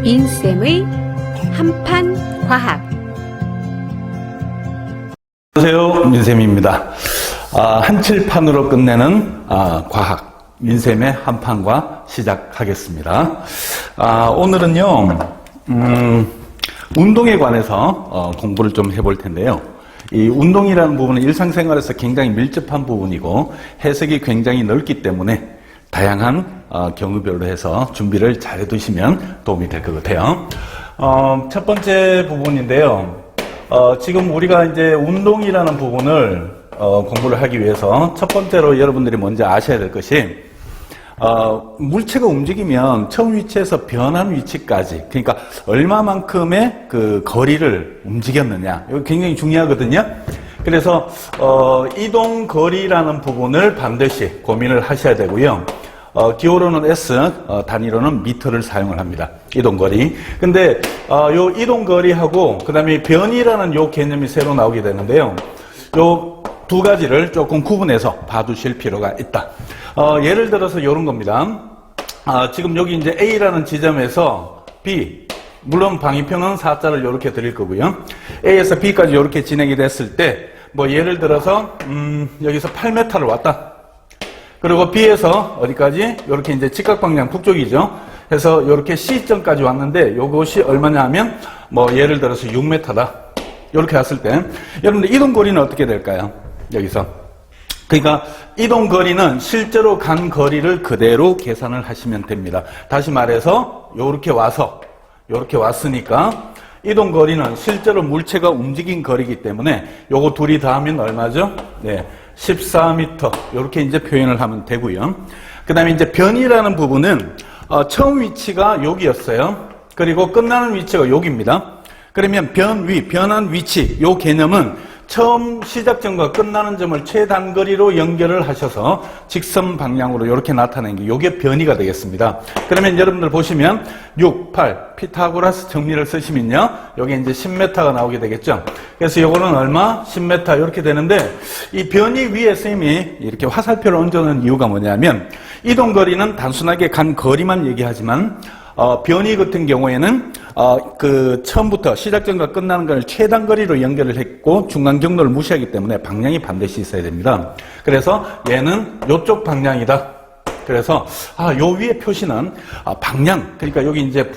인쌤의 한판 과학. 안녕하세요, 민쌤입니다. 한칠판으로 끝내는 과학, 민쌤의 한판과 시작하겠습니다. 오늘은요, 운동에 관해서 공부를 좀 해볼 텐데요. 이 운동이라는 부분은 일상생활에서 굉장히 밀접한 부분이고 해석이 굉장히 넓기 때문에 다양한 경우별로 해서 준비를 잘 해두시면 도움이 될 것 같아요. 첫 번째 부분인데요. 지금 우리가 이제 운동이라는 부분을 공부를 하기 위해서 첫 번째로 여러분들이 먼저 아셔야 될 것이 물체가 움직이면 처음 위치에서 변한 위치까지, 그러니까 얼마만큼의 그 거리를 움직였느냐, 이거 굉장히 중요하거든요. 그래서 이동 거리라는 부분을 반드시 고민을 하셔야 되고요. 기호로는 S, 단위로는 미터를 사용을 합니다. 이동거리. 근데, 요 이동거리하고, 그 다음에 변이라는 요 개념이 새로 나오게 되는데요. 요 두 가지를 조금 구분해서 봐두실 필요가 있다. 예를 들어서 요런 겁니다. 지금 여기 이제 A라는 지점에서 B, 물론 방위평은 4자를 이렇게 드릴 거고요. A에서 B까지 이렇게 진행이 됐을 때, 뭐 예를 들어서, 여기서 8m를 왔다. 그리고 B에서 어디까지? 이렇게 이제 직각방향 북쪽이죠. 해서 이렇게 C점까지 왔는데 요것이 얼마냐 하면 뭐 예를 들어서 6m다. 이렇게 왔을 때 여러분들 이동거리는 어떻게 될까요? 여기서. 그러니까 이동거리는 실제로 간 거리를 그대로 계산을 하시면 됩니다. 다시 말해서 요렇게 와서 요렇게 왔으니까 이동거리는 실제로 물체가 움직인 거리이기 때문에 요거 둘이 더하면 얼마죠? 네. 14m 이렇게 이제 표현을 하면 되고요. 그 다음에 이제 변이라는 부분은 처음 위치가 여기였어요. 그리고 끝나는 위치가 여기입니다. 그러면 변한 위치 요 개념은 처음 시작점과 끝나는 점을 최단거리로 연결을 하셔서 직선 방향으로 이렇게 나타낸 게 요게 변이가 되겠습니다. 그러면 여러분들 보시면 6, 8 피타고라스 정리를 쓰시면요. 요게 이제 10m가 나오게 되겠죠. 그래서 요거는 얼마? 10m 이렇게 되는데 이 변이 위에 선생님이 이렇게 화살표를 얹어놓은 이유가 뭐냐면 이동거리는 단순하게 간 거리만 얘기하지만 변이 같은 경우에는 그 처음부터 시작점과 끝나는 걸 최단거리로 연결을 했고 중간 경로를 무시하기 때문에 방향이 반드시 있어야 됩니다. 그래서 얘는 요쪽 방향이다. 그래서 요 위에 표시는 방향, 그러니까 여기 이제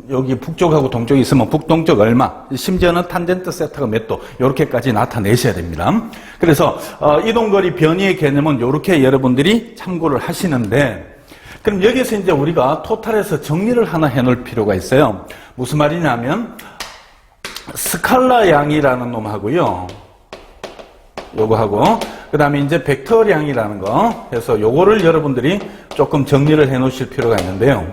여기 북쪽하고 동쪽이 있으면 북동쪽 얼마, 심지어는 탄젠트 세타가 몇 도, 요렇게까지 나타내셔야 됩니다. 그래서 이동거리 변이의 개념은 요렇게 여러분들이 참고를 하시는데, 그럼 여기서 이제 우리가 토탈에서 정리를 하나 해놓을 필요가 있어요. 무슨 말이냐면 스칼라 양이라는 놈하고요. 요거하고 그 다음에 이제 벡터량이라는 거 해서 요거를 여러분들이 조금 정리를 해놓으실 필요가 있는데요.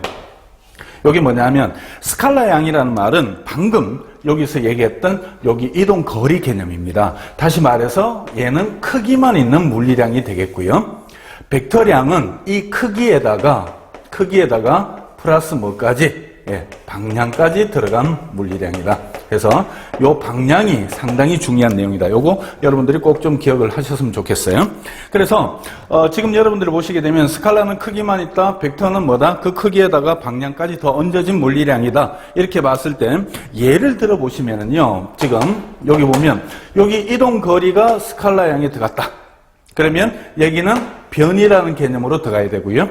여기 뭐냐면 스칼라 양이라는 말은 방금 여기서 얘기했던 여기 이동 거리 개념입니다. 다시 말해서 얘는 크기만 있는 물리량이 되겠고요. 벡터량은 이 크기에다가 플러스 뭐까지? 방향까지 들어간 물리량이다. 그래서 요 방향이 상당히 중요한 내용이다. 요거 여러분들이 꼭 좀 기억을 하셨으면 좋겠어요. 그래서 지금 여러분들이 보시게 되면 스칼라는 크기만 있다. 벡터는 뭐다? 그 크기에다가 방향까지 더 얹어진 물리량이다. 이렇게 봤을 때 예를 들어 보시면은요. 지금 여기 보면 여기 이동 거리가 스칼라 양에 들어갔다. 그러면 여기는 변이라는 개념으로 들어가야 되고요.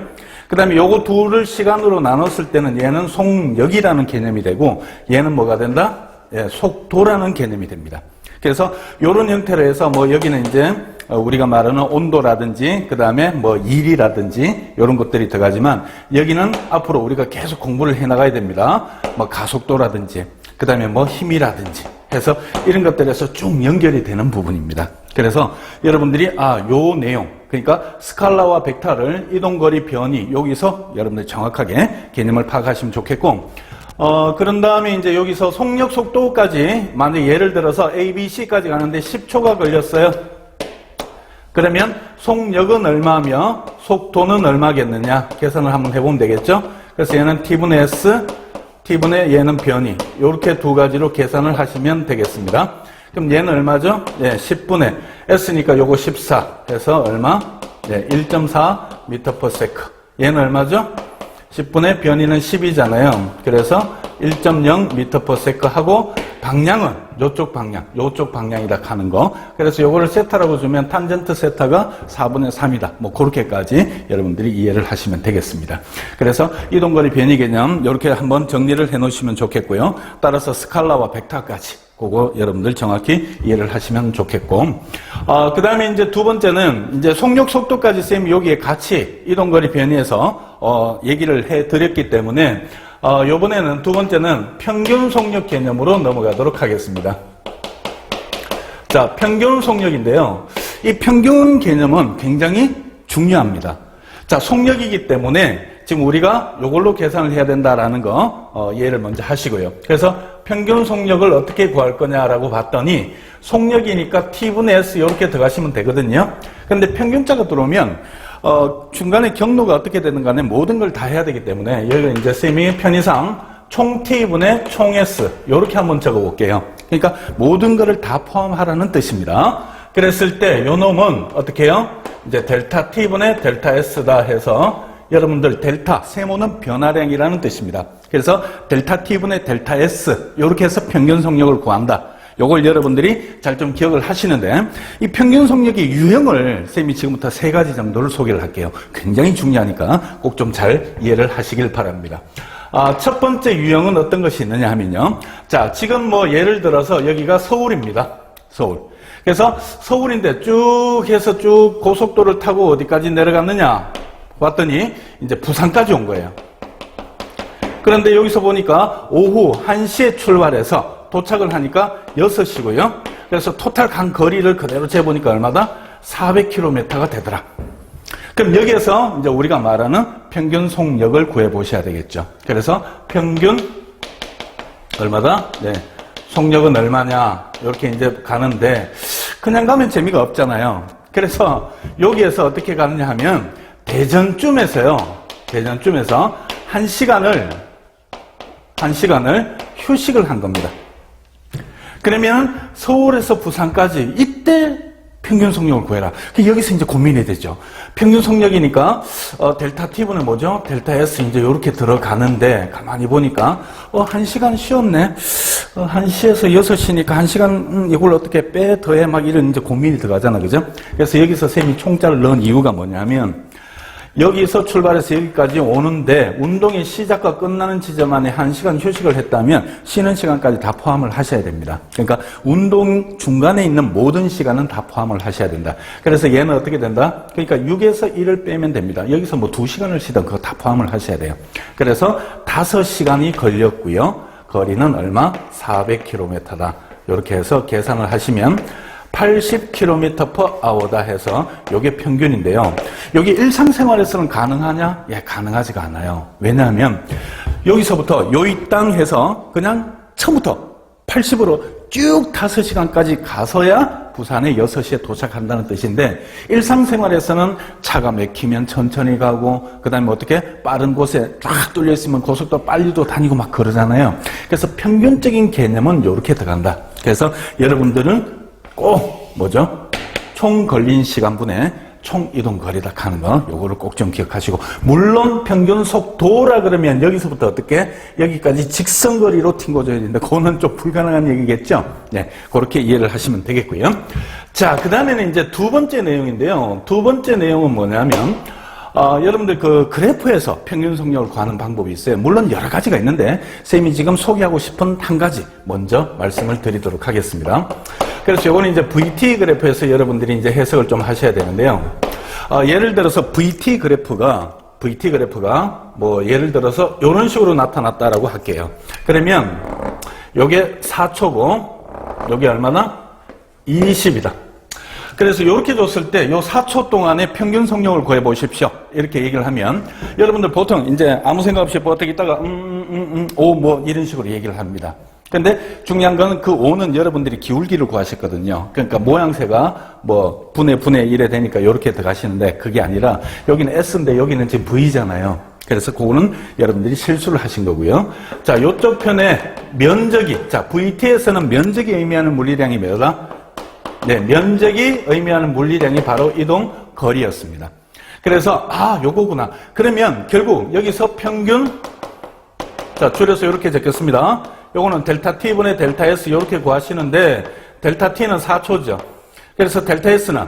그 다음에 요거 둘을 시간으로 나눴을 때는 얘는 속력이라는 개념이 되고 얘는 뭐가 된다? 속도라는 개념이 됩니다. 그래서 요런 형태로 해서 뭐 여기는 이제 우리가 말하는 온도라든지 그 다음에 뭐 일이라든지 요런 것들이 들어가지만 여기는 앞으로 우리가 계속 공부를 해 나가야 됩니다. 뭐 가속도라든지 그 다음에 뭐 힘이라든지 해서 이런 것들에서 쭉 연결이 되는 부분입니다. 그래서 여러분들이 요 내용, 그러니까 스칼라와 벡터를 이동거리 변이 여기서 여러분들이 정확하게 개념을 파악하시면 좋겠고, 그런 다음에 이제 여기서 속력 속도까지 만약 예를 들어서 A, B, C까지 가는데 10초가 걸렸어요. 그러면 속력은 얼마며 속도는 얼마겠느냐 계산을 한번 해보면 되겠죠. 그래서 얘는 T분의 S, T분의 얘는 변이, 이렇게 두 가지로 계산을 하시면 되겠습니다. 그럼 얘는 얼마죠? 10분의 S니까 요거 14 해서 얼마? 1.4 m/s. 얘는 얼마죠? 10분의 변이는 10이잖아요. 그래서 1.0m/s 하고 방향은 요쪽 방향이다 하는 거. 그래서 요거를 세타라고 주면 탄젠트 세타가 4분의 3이다. 뭐 그렇게까지 여러분들이 이해를 하시면 되겠습니다. 그래서 이동거리 변이 개념 이렇게 한번 정리를 해 놓으시면 좋겠고요. 따라서 스칼라와 벡터까지 그거 여러분들 정확히 이해를 하시면 좋겠고, 그 다음에 이제 두 번째는 이제 속력 속도까지 쌤이 여기에 같이 이동거리 변이해서 얘기를 해 드렸기 때문에 요번에는 두 번째는 평균 속력 개념으로 넘어가도록 하겠습니다. 자, 평균 속력인데요. 이 평균 개념은 굉장히 중요합니다. 자, 속력이기 때문에 지금 우리가 이걸로 계산을 해야 된다라는 거 이해를 먼저 하시고요. 그래서 평균 속력을 어떻게 구할 거냐라고 봤더니 속력이니까 T분의 S 이렇게 들어가시면 되거든요. 근데 평균자가 들어오면 중간에 경로가 어떻게 되는 간에 모든 걸 다 해야 되기 때문에 여기는 이제 쌤이 편의상 총 T분의 총 S 이렇게 한번 적어 볼게요. 그러니까 모든 거를 다 포함하라는 뜻입니다. 그랬을 때 요 놈은 어떻게 해요? 이제 델타 T분의 델타 S다 해서 여러분들 델타 세모는 변화량이라는 뜻입니다. 그래서 델타 T분의 델타 S 이렇게 해서 평균 속력을 구한다. 요걸 여러분들이 잘 좀 기억을 하시는데, 이 평균 속력의 유형을 쌤이 지금부터 3가지 정도를 소개를 할게요. 굉장히 중요하니까 꼭 좀 잘 이해를 하시길 바랍니다. 첫 번째 유형은 어떤 것이 있느냐 하면요. 자, 지금 뭐 예를 들어서 여기가 서울입니다. 서울. 그래서 서울인데 쭉 해서 쭉 고속도로를 타고 어디까지 내려갔느냐 봤더니 이제 부산까지 온 거예요. 그런데 여기서 보니까 오후 1시에 출발해서 도착을 하니까 6시고요. 그래서 토탈 간 거리를 그대로 재보니까 얼마다? 400km가 되더라. 그럼 여기에서 이제 우리가 말하는 평균 속력을 구해 보셔야 되겠죠. 그래서 평균 얼마다? 네. 속력은 얼마냐? 이렇게 이제 가는데 그냥 가면 재미가 없잖아요. 그래서 여기에서 어떻게 가느냐 하면 대전쯤에서 1시간을 휴식을 한 겁니다. 그러면 서울에서 부산까지 이때 평균 속력을 구해라. 여기서 이제 고민이 되죠. 평균 속력이니까 델타 T분은 뭐죠? 델타 S 이제 이렇게 들어가는데 가만히 보니까 1시간 쉬었네. 1시에서 6시니까 1시간 이걸 어떻게 빼 더해 막 이런 이제 고민이 들어가잖아. 그죠? 그래서 여기서 쌤이 총자를 넣은 이유가 뭐냐면 여기서 출발해서 여기까지 오는데 운동의 시작과 끝나는 지점 안에 1시간 휴식을 했다면 쉬는 시간까지 다 포함을 하셔야 됩니다. 그러니까 운동 중간에 있는 모든 시간은 다 포함을 하셔야 된다. 그래서 얘는 어떻게 된다? 그러니까 6에서 1을 빼면 됩니다. 여기서 뭐 2시간을 쉬든 그거 다 포함을 하셔야 돼요. 그래서 5시간이 걸렸고요. 거리는 얼마? 400km다. 이렇게 해서 계산을 하시면 80km/h다 해서 이게 평균인데요. 여기 일상생활에서는 가능하냐? 예, 가능하지가 않아요. 왜냐하면 여기서부터 요이 땅 해서 그냥 처음부터 80으로 쭉 5시간까지 가서야 부산에 6시에 도착한다는 뜻인데, 일상생활에서는 차가 막히면 천천히 가고 그 다음에 어떻게 빠른 곳에 쫙 뚫려 있으면 고속도로 빨리도 다니고 막 그러잖아요. 그래서 평균적인 개념은 이렇게 들어간다. 그래서 여러분들은 꼭 뭐죠? 총 걸린 시간분의 총 이동 거리다 하는 거 요거를 꼭 좀 기억하시고, 물론 평균 속도라 그러면 여기서부터 어떻게 여기까지 직선거리로 튕겨줘야 되는데 그거는 좀 불가능한 얘기겠죠? 네, 그렇게 이해를 하시면 되겠고요. 자, 그 다음에는 이제 두 번째 내용인데요. 두 번째 내용은 뭐냐면 여러분들 그 그래프에서 평균 속력을 구하는 방법이 있어요. 물론 여러 가지가 있는데 쌤이 지금 소개하고 싶은 한 가지 먼저 말씀을 드리도록 하겠습니다. 그래서 요거는 이제 VT 그래프에서 여러분들이 이제 해석을 좀 하셔야 되는데요. 예를 들어서 VT 그래프가 뭐 예를 들어서 이런 식으로 나타났다라고 할게요. 그러면 요게 4초고 요게 얼마나? 20이다. 그래서 이렇게 줬을 때 요 4초 동안의 평균 속력을 구해 보십시오. 이렇게 얘기를 하면 여러분들 보통 이제 아무 생각 없이 버티고 있다가 오 뭐 이런 식으로 얘기를 합니다. 근데 중요한 건 그 5는 여러분들이 기울기를 구하셨거든요. 그러니까 모양새가 뭐 분의 1에 되니까 이렇게 들어가시는데 그게 아니라 여기는 S인데 여기는 지금 V잖아요. 그래서 그거는 여러분들이 실수를 하신 거고요. 자, 요쪽 편에 면적이, 자, VT에서는 면적이 의미하는 물리량이 뭐다? 네, 면적이 의미하는 물리량이 바로 이동 거리였습니다. 그래서 요거구나. 그러면 결국 여기서 평균 자, 줄여서 이렇게 적겠습니다. 요거는 델타 T분의 델타 S 이렇게 구하시는데 델타 T는 4초죠. 그래서 델타 S는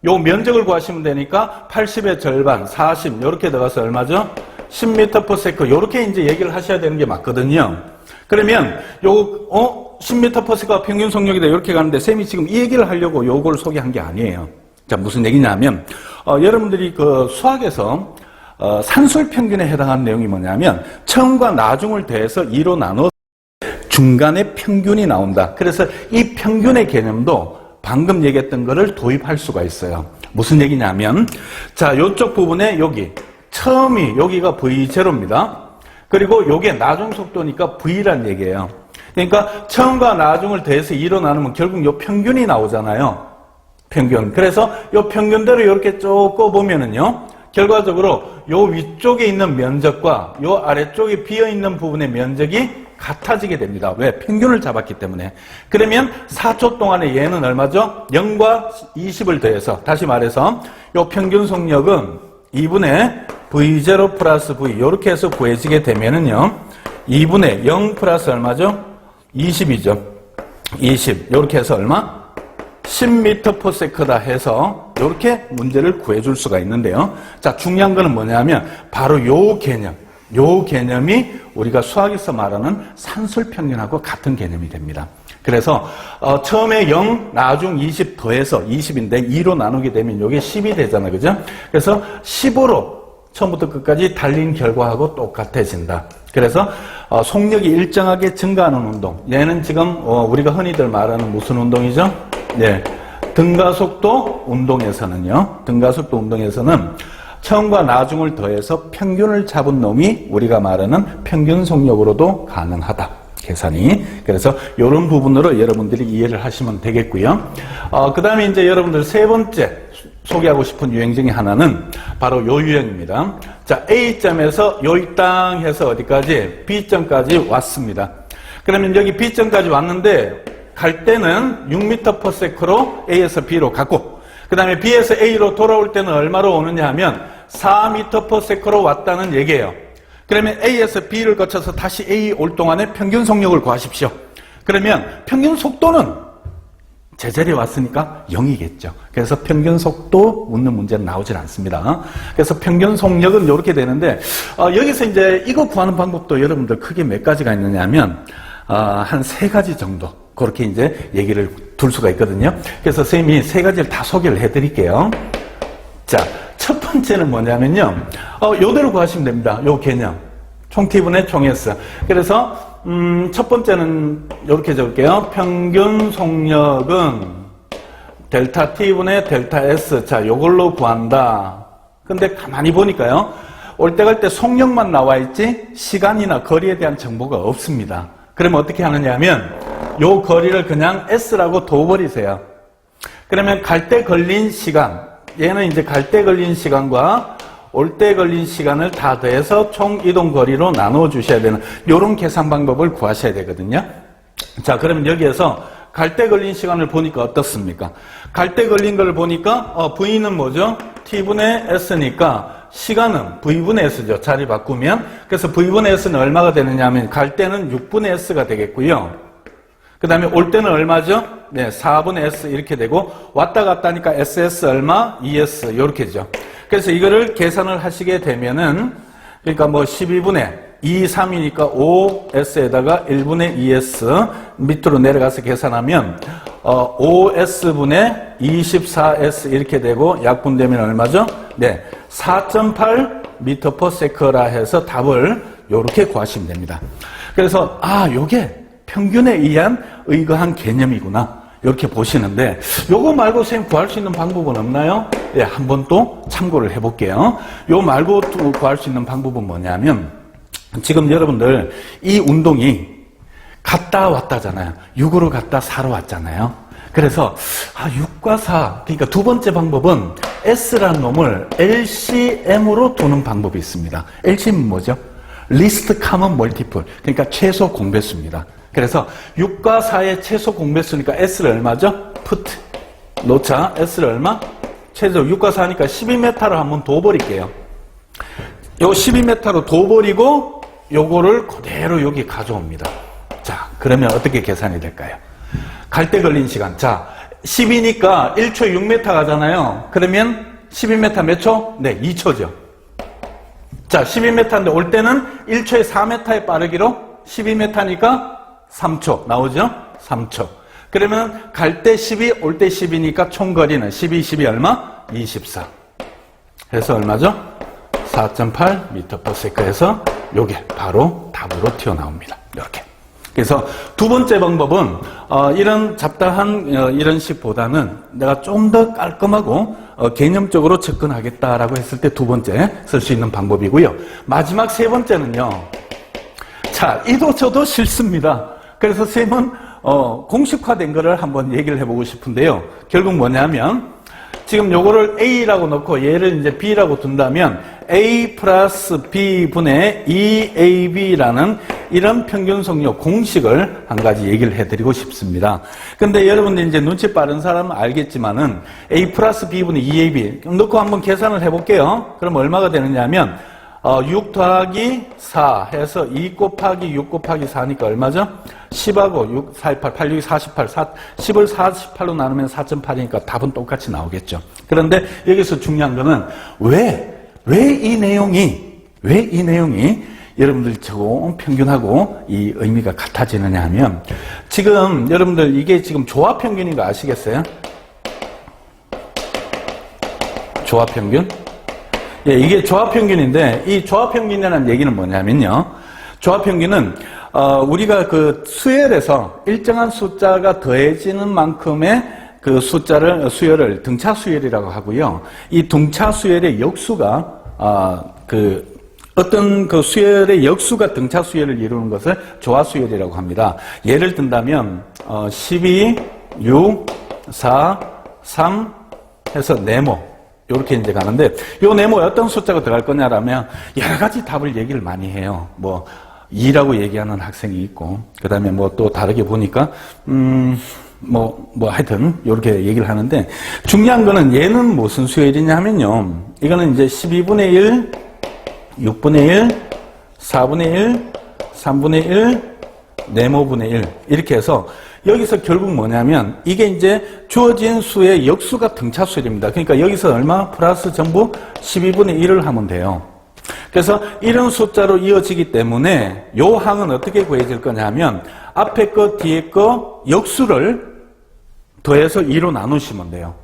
요 면적을 구하시면 되니까 80의 절반, 40 이렇게 들어가서 얼마죠? 10m/s 이렇게 이제 얘기를 하셔야 되는 게 맞거든요. 그러면 요 10m/s가 평균 속력이다 이렇게 가는데 쌤이 지금 이 얘기를 하려고 요걸 소개한 게 아니에요. 자, 무슨 얘기냐면 여러분들이 그 수학에서 산술 평균에 해당하는 내용이 뭐냐면 처음과 나중을 더해서 2로 나눠 중간에 평균이 나온다. 그래서 이 평균의 개념도 방금 얘기했던 거를 도입할 수가 있어요. 무슨 얘기냐면 자, 요쪽 부분에 여기 처음이 여기가 V0입니다. 그리고 요게 나중 속도니까 V란 얘기예요. 그러니까 처음과 나중을 더해서 2로 나누면 결국 요 평균이 나오잖아요. 평균. 그래서 요 평균대로 이렇게 쭉 꺼보면은요. 결과적으로 요 위쪽에 있는 면적과 요 아래쪽에 비어있는 부분의 면적이 같아지게 됩니다. 왜? 평균을 잡았기 때문에. 그러면 4초 동안에 얘는 얼마죠? 0과 20을 더해서 다시 말해서 요 평균 속력은 2분의 V0 플러스 V 이렇게 해서 구해지게 되면은요. 2분의 0 플러스 얼마죠? 20이죠. 20 이렇게 해서 얼마? 10m/s다 해서 이렇게 문제를 구해줄 수가 있는데요. 자, 중요한 거는 뭐냐면 바로 요 개념이 우리가 수학에서 말하는 산술평균하고 같은 개념이 됩니다. 그래서 처음에 0, 나중 20 더해서 20인데 2로 나누게 되면 이게 10이 되잖아요. 그죠? 그래서 10으로 처음부터 끝까지 달린 결과하고 똑같아진다. 그래서 속력이 일정하게 증가하는 운동. 얘는 지금 우리가 흔히들 말하는 무슨 운동이죠? 네, 등가속도 운동에서는요. 등가속도 운동에서는 처음과 나중을 더해서 평균을 잡은 놈이 우리가 말하는 평균 속력으로도 가능하다. 계산이. 그래서 이런 부분으로 여러분들이 이해를 하시면 되겠고요. 그 다음에 이제 여러분들 세 번째 소개하고 싶은 유형 중에 하나는 바로 요 유형입니다. 자, A점에서 요 땅 해서 어디까지? B점까지 왔습니다. 그러면 여기 B점까지 왔는데 갈 때는 6m/s로 A에서 B로 갔고 그 다음에 B에서 A로 돌아올 때는 얼마로 오느냐 하면 4m/s로 왔다는 얘기예요. 그러면 A에서 B를 거쳐서 다시 A 올 동안에 평균 속력을 구하십시오. 그러면 평균 속도는 제자리에 왔으니까 0이겠죠. 그래서 평균 속도 묻는 문제는 나오질 않습니다. 그래서 평균 속력은 이렇게 되는데 여기서 이제 이거 구하는 방법도 여러분들 크게 몇 가지가 있느냐면 한 3가지 정도 그렇게 이제 얘기를 둘 수가 있거든요. 그래서 선생님이 3가지를 다 소개를 해드릴게요. 자, 첫 번째는 뭐냐면요. 요대로 구하시면 됩니다. 요 개념. 총 T분의 총 S. 그래서 첫 번째는 이렇게 적을게요. 평균 속력은 델타 T분의 델타 S. 자, 요걸로 구한다. 근데 가만히 보니까요. 올 때 갈 때 속력만 나와 있지 시간이나 거리에 대한 정보가 없습니다. 그러면 어떻게 하느냐 하면 요 거리를 그냥 S라고 둬버리세요. 그러면 갈 때 걸린 시간, 얘는 이제 갈 때 걸린 시간과 올 때 걸린 시간을 다 더해서 총 이동 거리로 나누어 주셔야 되는 요런 계산 방법을 구하셔야 되거든요. 자, 그러면 여기에서 갈 때 걸린 시간을 보니까 어떻습니까? 갈 때 걸린 걸 보니까 V는 뭐죠? T분의 S니까 시간은 V분의 S죠. 자리 바꾸면. 그래서 V분의 S는 얼마가 되느냐 하면 갈 때는 6분의 S가 되겠고요. 그 다음에 올 때는 얼마죠? 네, 4분의 S 이렇게 되고 왔다 갔다 하니까 SS 얼마? 2S 이렇게죠. 그래서 이거를 계산을 하시게 되면은 그러니까 뭐 12분의 2, 3이니까 5S에다가 1분의 2S 밑으로 내려가서 계산하면 5S분의 24S 이렇게 되고 약분되면 얼마죠? 네, 4.8m/s라 해서 답을 이렇게 구하시면 됩니다. 그래서 요게 평균에 의한 의거한 개념이구나 이렇게 보시는데 요거 말고 선생님 구할 수 있는 방법은 없나요? 예, 한번 또 참고를 해볼게요. 요 말고 또 구할 수 있는 방법은 뭐냐면 지금 여러분들 이 운동이 갔다 왔다잖아요. 6으로 갔다 4로 왔잖아요. 그래서 6과 4 그러니까 두 번째 방법은 S라는 놈을 LCM으로 두는 방법이 있습니다. LCM은 뭐죠? Least Common Multiple 그러니까 최소 공배수입니다. 그래서 6과 4의 최소 공배수니까 S를 얼마죠? put 놓자 S를 얼마? 최소 6과 4니까 12m로 한번 둬버릴게요. 요 12m로 둬버리고 요거를 그대로 여기 가져옵니다. 자, 그러면 어떻게 계산이 될까요? 갈 때 걸린 시간. 자, 10이니까 1초에 6m 가잖아요. 그러면 12m 몇 초? 네, 2초죠. 자, 12m인데 올 때는 1초에 4m의 빠르기로 12m니까 3초 나오죠? 3초. 그러면 갈 때 12, 올 때 10이니까 총 거리는 12, 12 얼마? 24. 해서 얼마죠? 4.8m/s 해서 요게 바로 답으로 튀어나옵니다. 이렇게. 그래서 두 번째 방법은 이런 잡다한 이런 식보다는 내가 좀 더 깔끔하고 개념적으로 접근하겠다라고 했을 때 두 번째 쓸 수 있는 방법이고요. 마지막 세 번째는요. 자, 이도 저도 싫습니다. 그래서 쌤은 공식화된 거를 한번 얘기를 해보고 싶은데요. 결국 뭐냐면 지금 요거를 A라고 놓고 얘를 이제 B라고 둔다면 A 플러스 B 분의 2AB라는 이런 평균 속력 공식을 한 가지 얘기를 해드리고 싶습니다. 근데 여러분들 이제 눈치 빠른 사람은 알겠지만은 A 플러스 B 분의 2AB 놓고 한번 계산을 해볼게요. 그럼 얼마가 되느냐 하면 6 더하기 4 해서 2 곱하기 6 곱하기 4니까 얼마죠? 10하고 6, 4, 8, 8, 6, 48, 10을 48로 나누면 4.8이니까 답은 똑같이 나오겠죠. 그런데 여기서 중요한 거는 왜 이 내용이 여러분들 조금 평균하고 이 의미가 같아지느냐 하면 지금 여러분들 이게 지금 조합평균인 거 아시겠어요? 조합평균? 예, 이게 조합평균인데 이 조합평균이라는 얘기는 뭐냐면요. 조합평균은 우리가 그 수열에서 일정한 숫자가 더해지는 만큼의 그 수열을 등차 수열이라고 하고요. 이 등차 수열의 역수가 어떤 그 수열의 역수가 등차 수열을 이루는 것을 조화 수열이라고 합니다. 예를 든다면 12, 6, 4, 3 해서 네모 이렇게 이제 가는데 요 네모에 어떤 숫자가 들어갈 거냐라면 여러 가지 답을 얘기를 많이 해요. 뭐 2라고 얘기하는 학생이 있고 그다음에 뭐 또 다르게 보니까 하여튼 이렇게 얘기를 하는데 중요한 거는 얘는 무슨 수열이냐 하면요. 이거는 이제 12분의 1, 6분의 1, 4분의 1, 3분의 1, 네모분의 1 이렇게 해서 여기서 결국 뭐냐면 이게 이제 주어진 수의 역수가 등차수열입니다. 그러니까 여기서 얼마? 플러스 전부 12분의 1을 하면 돼요. 그래서 이런 숫자로 이어지기 때문에 요 항은 어떻게 구해질 거냐면 앞에 거 뒤에 거 역수를 더해서 2로 나누시면 돼요.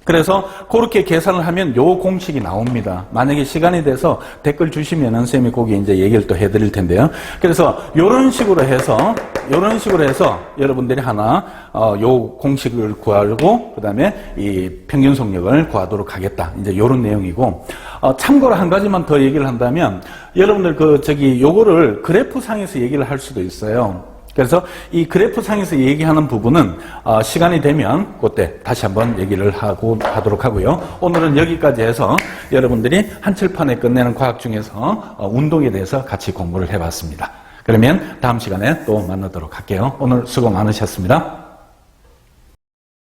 그래서 그렇게 계산을 하면 요 공식이 나옵니다. 만약에 시간이 돼서 댓글 주시면은 쌤이 거기 이제 얘기를 또 해드릴 텐데요. 그래서 요런 식으로 해서 여러분들이 하나 요 공식을 구하고 그다음에 이 평균 속력을 구하도록 하겠다. 이제 요런 내용이고 참고로 한 가지만 더 얘기를 한다면 여러분들 요거를 그래프 상에서 얘기를 할 수도 있어요. 그래서 이 그래프 상에서 얘기하는 부분은 시간이 되면 그때 다시 한번 얘기를 하도록 하고요. 오늘은 여기까지 해서 여러분들이 한칠판에 끝내는 과학 중에서 운동에 대해서 같이 공부를 해봤습니다. 그러면 다음 시간에 또 만나도록 할게요. 오늘 수고 많으셨습니다.